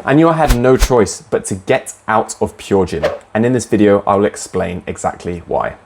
I knew I had no choice but to get out of PureGym. And in this video, I will explain exactly why.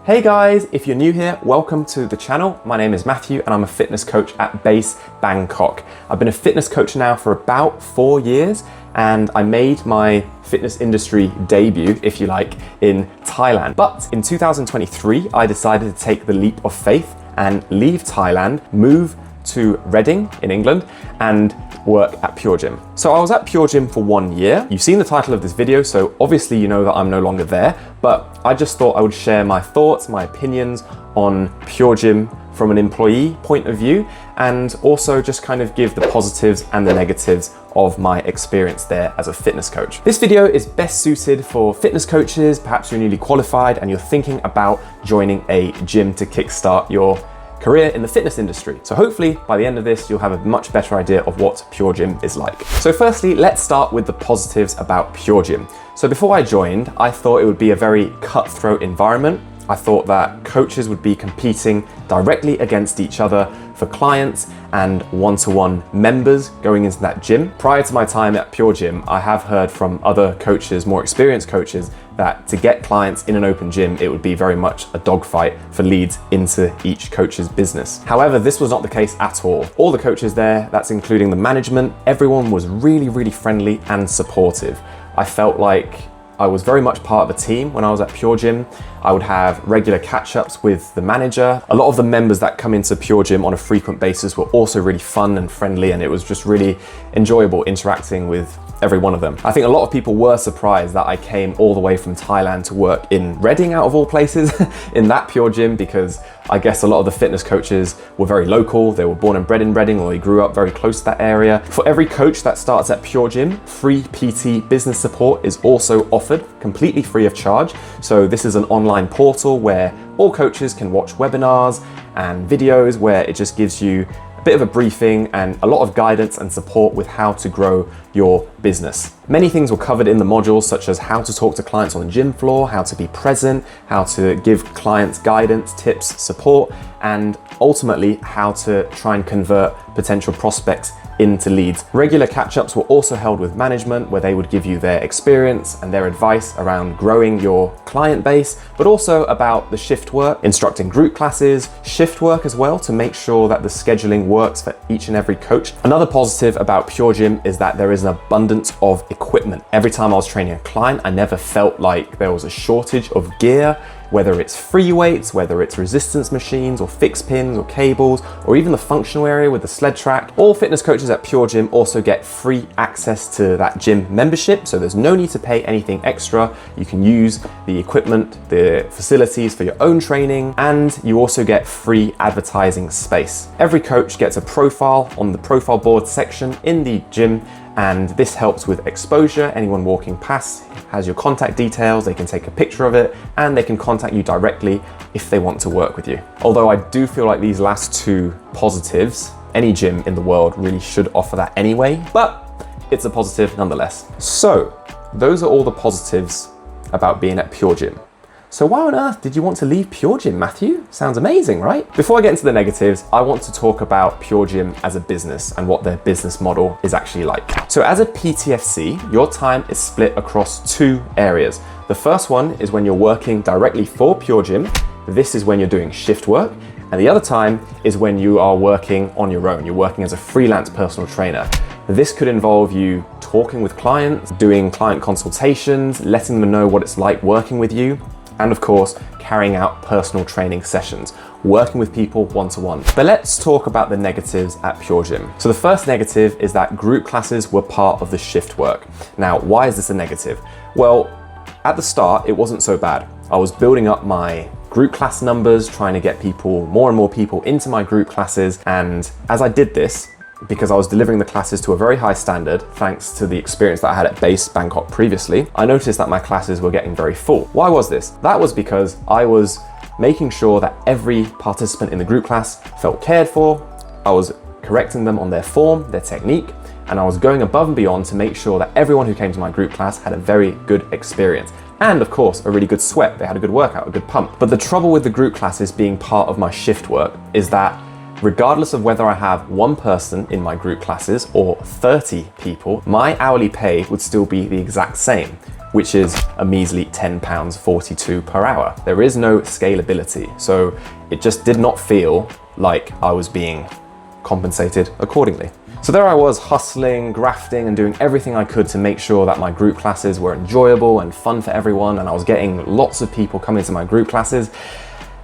Hey guys, if you're new here, welcome to the channel. My name is Matthew and I'm a fitness coach at Base Bangkok. I've been a fitness coach now for about 4 years and I made my fitness industry debut, if you like, in Thailand. But in 2023, I decided to take the leap of faith and leave Thailand, move to Reading in England and work at PureGym. So I was at PureGym for 1 year. You've seen the title of this video, so obviously you know that I'm no longer there, but I just thought I would share my thoughts, my opinions on PureGym from an employee point of view, and also just kind of give the positives and the negatives of my experience there as a fitness coach. This video is best suited for fitness coaches, perhaps you're newly qualified and you're thinking about joining a gym to kickstart your career in the fitness industry. So hopefully by the end of this, you'll have a much better idea of what PureGym is like. So firstly, let's start with the positives about PureGym. So before I joined, I thought it would be a very cutthroat environment. I thought that coaches would be competing directly against each other for clients and one-to-one members going into that gym. Prior to my time at PureGym, I have heard from other coaches, more experienced coaches, that to get clients in an open gym, it would be very much a dogfight for leads into each coach's business. However, this was not the case at all. All the coaches there, that's including the management, everyone was really, really friendly and supportive. I felt like I was very much part of a team when I was at PureGym. I would have regular catch-ups with the manager. A lot of the members that come into PureGym on a frequent basis were also really fun and friendly, and it was just really enjoyable interacting with every one of them. I think a lot of people were surprised that I came all the way from Thailand to work in Reading, out of all places, in that PureGym, because I guess a lot of the fitness coaches were very local. They were born and bred in Reading, or they grew up very close to that area. For every coach that starts at PureGym, free PT business support is also offered, completely free of charge. So this is an online portal where all coaches can watch webinars and videos where it just gives you bit of a briefing and a lot of guidance and support with how to grow your business. Many things were covered in the modules, such as how to talk to clients on the gym floor, how to be present, how to give clients guidance, tips, support, and ultimately how to try and convert potential prospects into leads. Regular catch-ups were also held with management where they would give you their experience and their advice around growing your client base, but also about the shift work, instructing group classes, shift work as well to make sure that the scheduling works for each and every coach. Another positive about PureGym is that there is an abundance of equipment. Every time I was training a client, I never felt like there was a shortage of gear, whether it's free weights, whether it's resistance machines or fixed pins or cables, or even the functional area with the sled track. All fitness coaches at PureGym also get free access to that gym membership, so there's no need to pay anything extra. You can use the equipment, the facilities for your own training, and you also get free advertising space. Every coach gets a profile on the profile board section in the gym, and this helps with exposure. Anyone walking past has your contact details, they can take a picture of it, and they can contact you directly if they want to work with you. Although I do feel like these last two positives, any gym in the world really should offer that anyway, but it's a positive nonetheless. So those are all the positives about being at PureGym. So why on earth did you want to leave PureGym, Matthew? Sounds amazing, right? Before I get into the negatives, I want to talk about PureGym as a business and what their business model is actually like. So as a PTFC, your time is split across two areas. The first one is when you're working directly for PureGym. This is when you're doing shift work. And the other time is when you are working on your own. You're working as a freelance personal trainer. This could involve you talking with clients, doing client consultations, letting them know what it's like working with you, and of course, carrying out personal training sessions, working with people one-to-one. But let's talk about the negatives at PureGym. So the first negative is that group classes were part of the shift work. Now, why is this a negative? Well, at the start, it wasn't so bad. I was building up my group class numbers, trying to get people, more and more people into my group classes. And as I did this, because I was delivering the classes to a very high standard, thanks to the experience that I had at Base Bangkok previously, I noticed that my classes were getting very full. Why was this? That was because I was making sure that every participant in the group class felt cared for. I was correcting them on their form, their technique, and I was going above and beyond to make sure that everyone who came to my group class had a very good experience. and of course a really good sweat. They had a good workout, a good pump. But the trouble with the group classes being part of my shift work is that regardless of whether I have one person in my group classes or 30 people, my hourly pay would still be the exact same, which is a measly £10.42 per hour. There is no scalability, so it just did not feel like I was being compensated accordingly. So there I was, hustling, grafting, and doing everything I could to make sure that my group classes were enjoyable and fun for everyone, and I was getting lots of people coming to my group classes,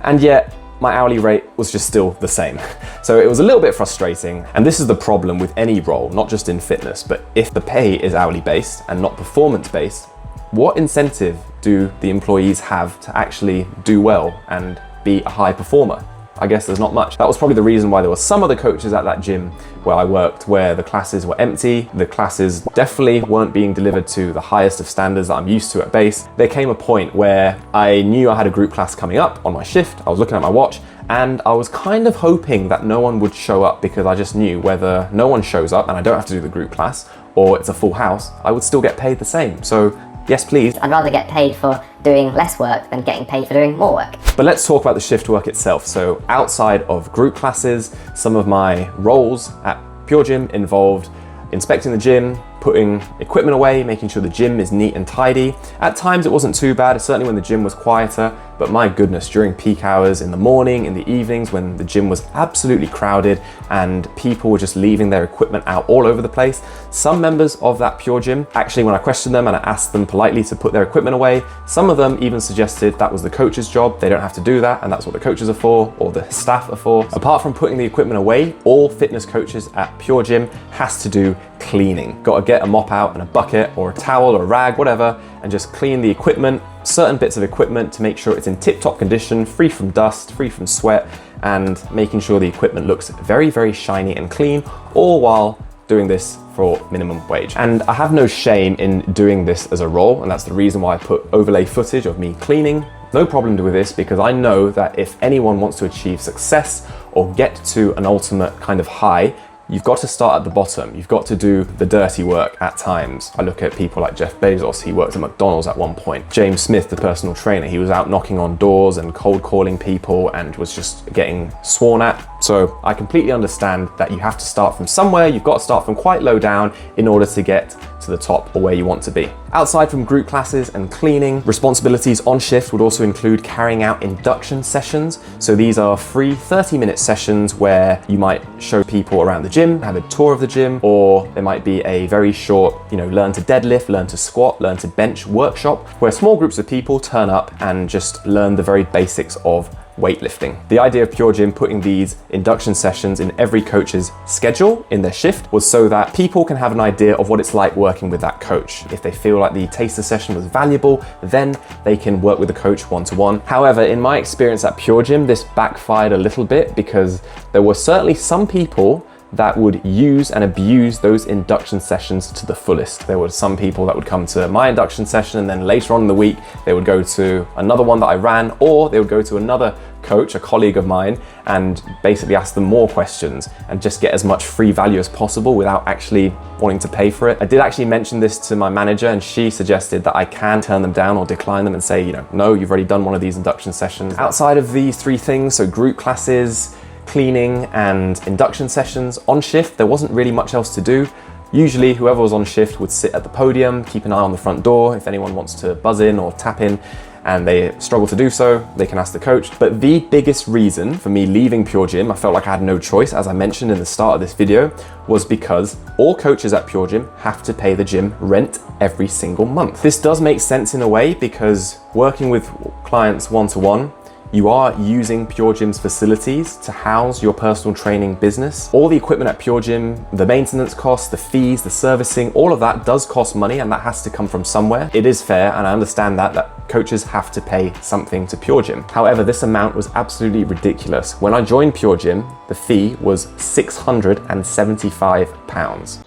and yet my hourly rate was just still the same. So it was a little bit frustrating, and this is the problem with any role, not just in fitness, but if the pay is hourly based and not performance based, what incentive do the employees have to actually do well and be a high performer? I guess there's not much. That was probably the reason why there were some other coaches at that gym where I worked where the classes were empty. The classes definitely weren't being delivered to the highest of standards that I'm used to at base. There came a point where I knew I had a group class coming up on my shift. I was looking at my watch and I was kind of hoping that no one would show up, because I just knew whether no one shows up and I don't have to do the group class, or it's a full house, I would still get paid the same. So yes, please. I'd rather get paid for doing less work than getting paid for doing more work. But let's talk about the shift work itself. So outside of group classes, some of my roles at PureGym involved inspecting the gym, putting equipment away, making sure the gym is neat and tidy. At times it wasn't too bad, certainly when the gym was quieter, but my goodness, during peak hours in the morning, in the evenings, when the gym was absolutely crowded and people were just leaving their equipment out all over the place, some members of that PureGym, actually when I questioned them and I asked them politely to put their equipment away, some of them even suggested that was the coach's job, they don't have to do that, and that's what the coaches are for, or the staff are for. Apart from putting the equipment away, all fitness coaches at PureGym has to do cleaning. Got to get a mop out and a bucket or a towel or a rag, whatever, and just clean the equipment, certain bits of equipment, to make sure it's in tip-top condition, free from dust, free from sweat, and making sure the equipment looks very, very shiny and clean, all while doing this for minimum wage. And I have no shame in doing this as a role, and that's the reason why I put overlay footage of me cleaning. No problem with this, because I know that if anyone wants to achieve success or get to an ultimate kind of high, you've got to start at the bottom. You've got to do the dirty work at times. I look at people like Jeff Bezos, he worked at McDonald's at one point. James Smith, the personal trainer, he was out knocking on doors and cold calling people and was just getting sworn at. So I completely understand that you have to start from somewhere. You've got to start from quite low down in order to get to the top or where you want to be. Outside from group classes and cleaning, responsibilities on shift would also include carrying out induction sessions. So these are free 30-minute sessions where you might show people around the gym, have a tour of the gym, or there might be a very short, learn to deadlift, learn to squat, learn to bench workshop, where small groups of people turn up and just learn the very basics of weightlifting. The idea of PureGym putting these induction sessions in every coach's schedule in their shift was so that people can have an idea of what it's like working with that coach. If they feel like the taster session was valuable, then they can work with the coach one-to-one. However, in my experience at PureGym, this backfired a little bit, because there were certainly some people that would use and abuse those induction sessions to the fullest. There were some people that would come to my induction session and then later on in the week, they would go to another one that I ran, or they would go to another coach, a colleague of mine, and basically ask them more questions and just get as much free value as possible without actually wanting to pay for it. I did actually mention this to my manager, and she suggested that I can turn them down or decline them and say, no, you've already done one of these induction sessions. Outside of these three things, so group classes, cleaning and induction sessions on shift, there wasn't really much else to do. Usually whoever was on shift would sit at the podium, keep an eye on the front door. If anyone wants to buzz in or tap in and they struggle to do so, they can ask the coach. But the biggest reason for me leaving PureGym, I felt like I had no choice, as I mentioned in the start of this video, was because all coaches at PureGym have to pay the gym rent every single month. This does make sense in a way, because working with clients one-to-one, you are using PureGym's facilities to house your personal training business. All the equipment at PureGym, the maintenance costs, the fees, the servicing, all of that does cost money, and that has to come from somewhere. It is fair, and I understand that coaches have to pay something to PureGym. However, this amount was absolutely ridiculous. When I joined PureGym, the fee was £675.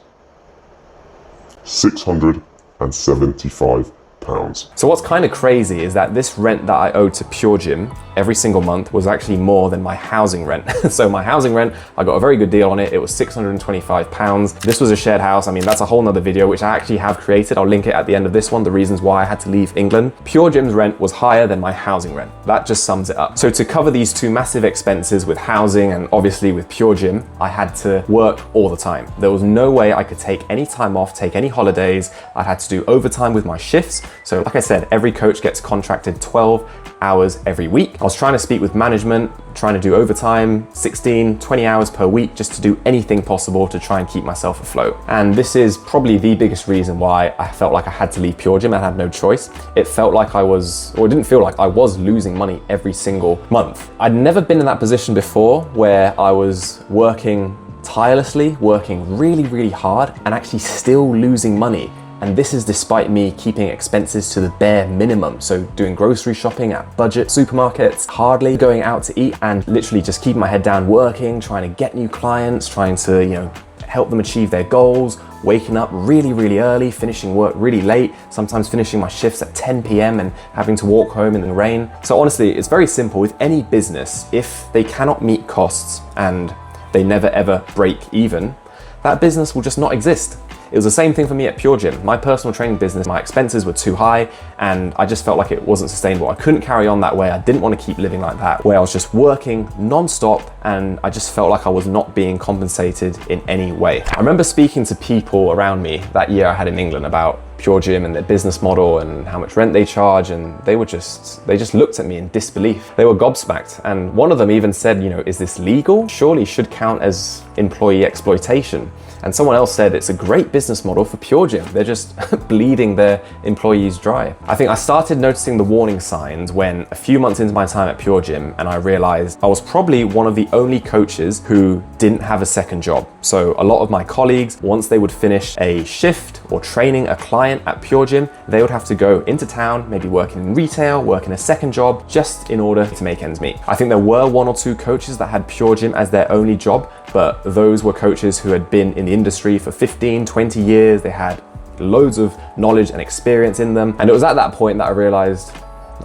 £675. pounds. So what's kind of crazy is that this rent that I owed to PureGym every single month was actually more than my housing rent. So my housing rent, I got a very good deal on it. It was £625. This was a shared house. I mean, that's a whole nother video, which I actually have created. I'll link it at the end of this one, the reasons why I had to leave England. PureGym's rent was higher than my housing rent. That just sums it up. So to cover these two massive expenses with housing and obviously with PureGym, I had to work all the time. There was no way I could take any time off, take any holidays. I had to do overtime with my shifts. So like I said, every coach gets contracted 12 hours every week. I was trying to speak with management, trying to do overtime, 16, 20 hours per week, just to do anything possible to try and keep myself afloat. And this is probably the biggest reason why I felt like I had to leave PureGym. I had no choice. It felt like it didn't feel like I was losing money every single month. I'd never been in that position before where I was working tirelessly, working really, really hard, and actually still losing money. And this is despite me keeping expenses to the bare minimum. So doing grocery shopping at budget supermarkets, hardly going out to eat, and literally just keeping my head down, working, trying to get new clients, trying to, help them achieve their goals, waking up really, really early, finishing work really late, sometimes finishing my shifts at 10 p.m. and having to walk home in the rain. So honestly, it's very simple. With any business, if they cannot meet costs and they never ever break even, that business will just not exist. It was the same thing for me at PureGym. My personal training business, my expenses were too high and I just felt like it wasn't sustainable. I couldn't carry on that way. I didn't want to keep living like that, where I was just working non-stop and I just felt like I was not being compensated in any way. I remember speaking to people around me that year I had in England about PureGym and their business model and how much rent they charge, and they just looked at me in disbelief. They were gobsmacked, and one of them even said, is this legal? Surely should count as employee exploitation. And someone else said it's a great business model for PureGym. They're just bleeding their employees dry. I think I started noticing the warning signs when a few months into my time at PureGym, and I realized I was probably one of the only coaches who didn't have a second job. So a lot of my colleagues, once they would finish a shift or training a client at PureGym, they would have to go into town, maybe working in retail, working a second job, just in order to make ends meet. I think there were one or two coaches that had PureGym as their only job, but those were coaches who had been in the industry for 15, 20 years. They had loads of knowledge and experience in them. And it was at that point that I realized,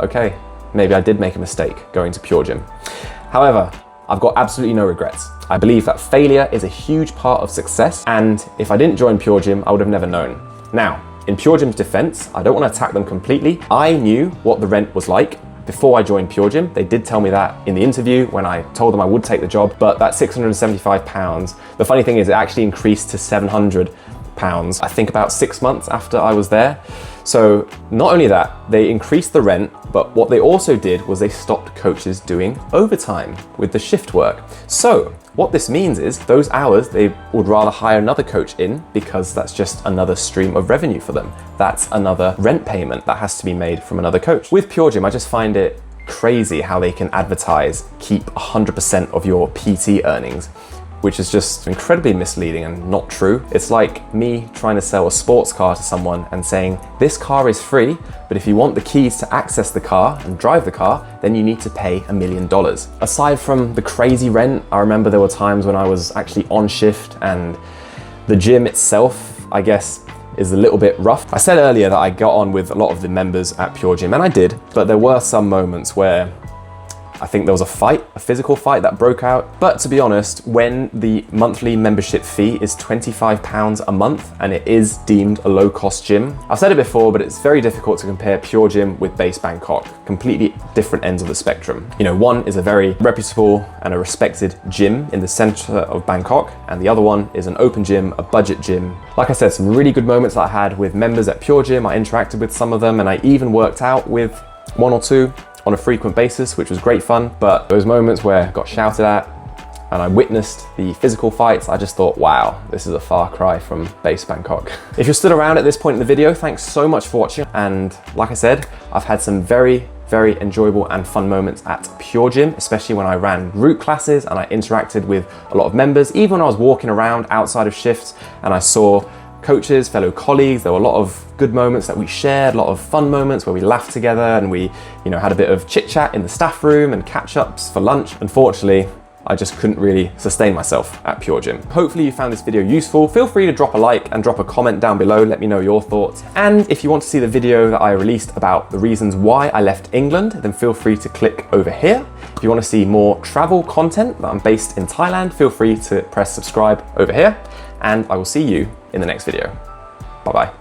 okay, maybe I did make a mistake going to PureGym. However, I've got absolutely no regrets. I believe that failure is a huge part of success, and if I didn't join PureGym, I would have never known. Now, in PureGym's defense, I don't want to attack them completely. I knew what the rent was like before I joined PureGym. They did tell me that in the interview when I told them I would take the job, but that £675, the funny thing is it actually increased to £700, I think about 6 months after I was there. So not only that, they increased the rent, but what they also did was they stopped coaches doing overtime with the shift work. So what this means is those hours, they would rather hire another coach in because that's just another stream of revenue for them. That's another rent payment that has to be made from another coach. With PureGym, I just find it crazy how they can advertise, keep 100% of your PT earnings, which is just incredibly misleading and not true. It's like me trying to sell a sports car to someone and saying, this car is free, but if you want the keys to access the car and drive the car, then you need to pay $1 million. Aside from the crazy rent, I remember there were times when I was actually on shift and the gym itself, I guess, is a little bit rough. I said earlier that I got on with a lot of the members at PureGym, and I did, but there were some moments where I think there was a physical fight that broke out. But to be honest, when the monthly membership fee is £25 a month and it is deemed a low-cost gym, I've said it before, but it's very difficult to compare PureGym with Base Bangkok. Completely different ends of the spectrum. One is a very reputable and a respected gym in the center of Bangkok, and the other one is an open gym, a budget gym. Like I said, some really good moments that I had with members at PureGym. I interacted with some of them, and I even worked out with one or two on a frequent basis, which was great fun. But those moments where I got shouted at and I witnessed the physical fights, I just thought, wow, this is a far cry from Base Bangkok. If you're still around at this point in the video, thanks so much for watching. And like I said, I've had some very enjoyable and fun moments at PureGym, especially when I ran group classes and I interacted with a lot of members. Even when I was walking around outside of shifts and I saw coaches, fellow colleagues, there were a lot of good moments that we shared, a lot of fun moments where we laughed together and we, had a bit of chit chat in the staff room and catch ups for lunch. Unfortunately, I just couldn't really sustain myself at PureGym. Hopefully you found this video useful. Feel free to drop a like and drop a comment down below. Let me know your thoughts. And if you want to see the video that I released about the reasons why I left England, then feel free to click over here. If you want to see more travel content that I'm based in Thailand, feel free to press subscribe over here. And I will see you in the next video. Bye-bye.